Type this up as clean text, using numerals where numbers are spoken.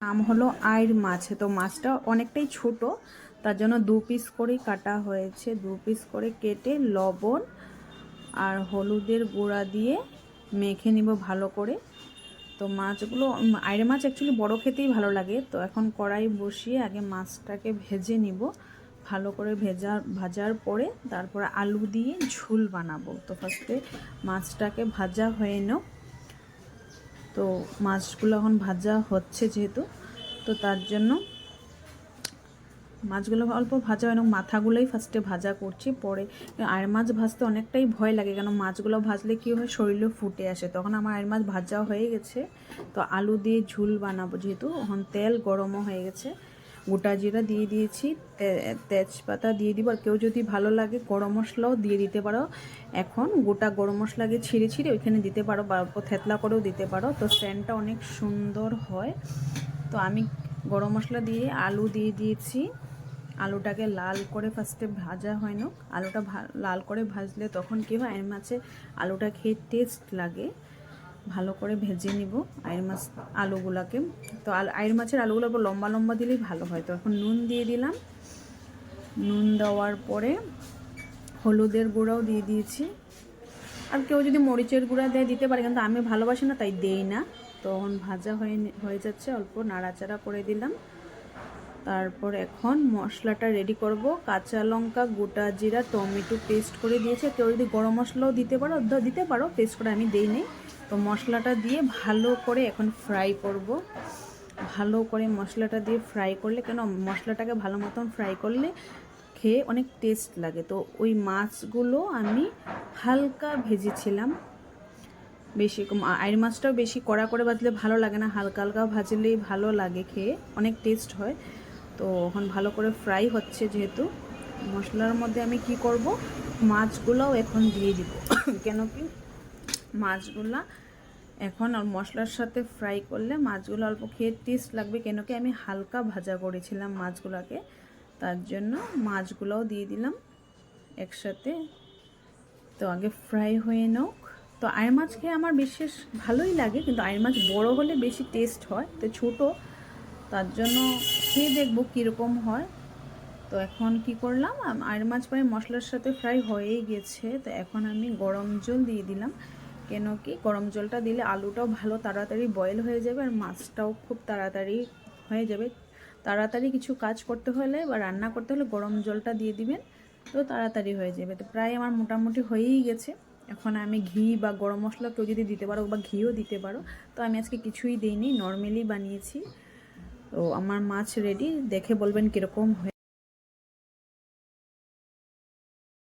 নাম হলো আইড় মাছ। তো মাছটা অনেকটাই ছোট, তার জন্য 2 পিস করেই কাটা হয়েছে। 2 পিস করে কেটে লবণ আর হলুদের গুঁড়া দিয়ে মেখে নিব ভালো করে। তো মাছগুলো আইড় মাছ অ্যাকচুয়ালি বড় খেতেই ভালো লাগে। তো এখন কড়াই বসিয়ে আগে মাছটাকে ভেজে নিব ভালো করে। ভাজার পরে তারপরে আলু দিয়ে ঝোল বানাবো। তো ফার্স্টে মাছটাকে ভাজা হয়ে নাও। তো মাছগুলো এখন ভাজা হচ্ছে যেহেতু, তো তার জন্য মাছগুলো অল্প ভাজা হয় না, মাথাগুলোই ফার্স্টে ভাজা করছি। পরে আয়ের মাছ ভাজতে অনেকটাই ভয় লাগে, কেন মাছগুলো ভাজলে কী হয় শরীরে ফুটে আসে। তখন আমার আয়ের মাছ ভাজা হয়ে গেছে। তো আলু দিয়ে ঝোল বানাবো যেহেতু, এখন তেল গরমও হয়ে গেছে। গোটা জিরা দিয়ে দিয়েছি, তেজপাতা দিয়ে দিব। আর কেউ যদি ভালো লাগে গরম মশলাও দিয়ে দিতে পারো। এখন গোটা গরম মশলা দিয়ে ছিঁড়ে ছিঁড়ে ওইখানে দিতে পারো, বা থেতলা করেও দিতে পারো। তো সেন্টটা অনেক সুন্দর হয়। তো আমি গরম মশলা দিয়ে আলু দিয়ে দিয়েছি। আলুটাকে লাল করে ফার্স্টে ভাজা হয় না, আলুটা লাল করে ভাজলে তখন কী হয় আইড় মাছে আলুটা খেয়ে টেস্ট লাগে। ভালো করে ভেজে নিব আইড় মাছ আলুগুলাকে। তো আইড় মাছের আলুগুলো লম্বা লম্বা দিলেই ভালো হয়। তো এখন নুন দিয়ে দিলাম। নুন দেওয়ার পরে হলুদের গুঁড়াও দিয়ে দিয়েছি। আর কেউ যদি মরিচের গুঁড়া দিয়ে দিতে পারে, কিন্তু আমি ভালোবাসি না তাই দেই না। তো এখন ভাজা হয়ে যাচ্ছে, অল্প নাড়াচাড়া করে দিলাম। তারপর এখন মশলাটা রেডি করব। কাঁচা লঙ্কা, গোটা জিরা, টমেটো পেস্ট করে দিয়েছে। কেউ যদি গরম মশলাও দিতে পারো পেস্ট করে, আমি দেই নেই। তো মশলাটা দিয়ে ভালো করে এখন ফ্রাই করব। ভালো করে মশলাটা দিয়ে ফ্রাই করলে, কেন মশলাটাকে ভালো মতন ফ্রাই করলে খেয়ে অনেক টেস্ট লাগে। তো ওই মাছগুলো আমি হালকা ভেজেছিলাম। বেশি আইড় মাছটাও বেশি কড়া করে ভাজলে ভালো লাগে না, হালকা হালকা ভাজলেই ভালো লাগে, খেয়ে অনেক টেস্ট হয়। তো এখন ভালো করে ফ্রাই হচ্ছে যেহেতু, মশলার মধ্যে আমি কি করব, মাছগুলোও এখন দিয়ে দিব। কেন কি মাছগুলা এখন মশলার সাথে ফ্রাই করলে মাছগুলো অল্প খেয়ে টেস্ট লাগবে। কেন কি আমি হালকা ভাজা করেছিলাম মাছগুলোকে, তার জন্য মাছগুলোও দিয়ে দিলাম একসাথে। তো আগে ফ্রাই হয়ে নোক। তো আইড় মাছ খেয়ে আমার বিশেষ ভালোই লাগে, কিন্তু আইড় মাছ বড় হলে বেশি টেস্ট হয়। তো ছোটো, তার জন্য খেয়ে দেখবো কীরকম হয়। তো এখন কি করলাম, আইড় মাছ প্রায় মশলার সাথে ফ্রাই হয়েই গেছে। তো এখন আমি গরম জল দিয়ে দিলাম। কেন কি গরম জলটা দিলে আলুটাও ভালো তাড়াতাড়ি বয়েল হয়ে যাবে, আর মাছটাও খুব তাড়াতাড়ি হয়ে যাবে। তাড়াতাড়ি কিছু কাজ করতে হলে বা রান্না করতে হলে গরম জলটা দিয়ে দিবেন, তো তাড়াতাড়ি হয়ে যাবে। তো প্রায় আমার মোটামুটি হয়েই গেছে। এখন আমি ঘি বা গরম মশলা কেউ যদি দিতে পারো, বা ঘিও দিতে পারো। তো আমি আজকে কিছুই দিইনি, নর্মালি বানিয়েছি। তো আমার মাছ রেডি, দেখে বলবেন কীরকম হয়ে।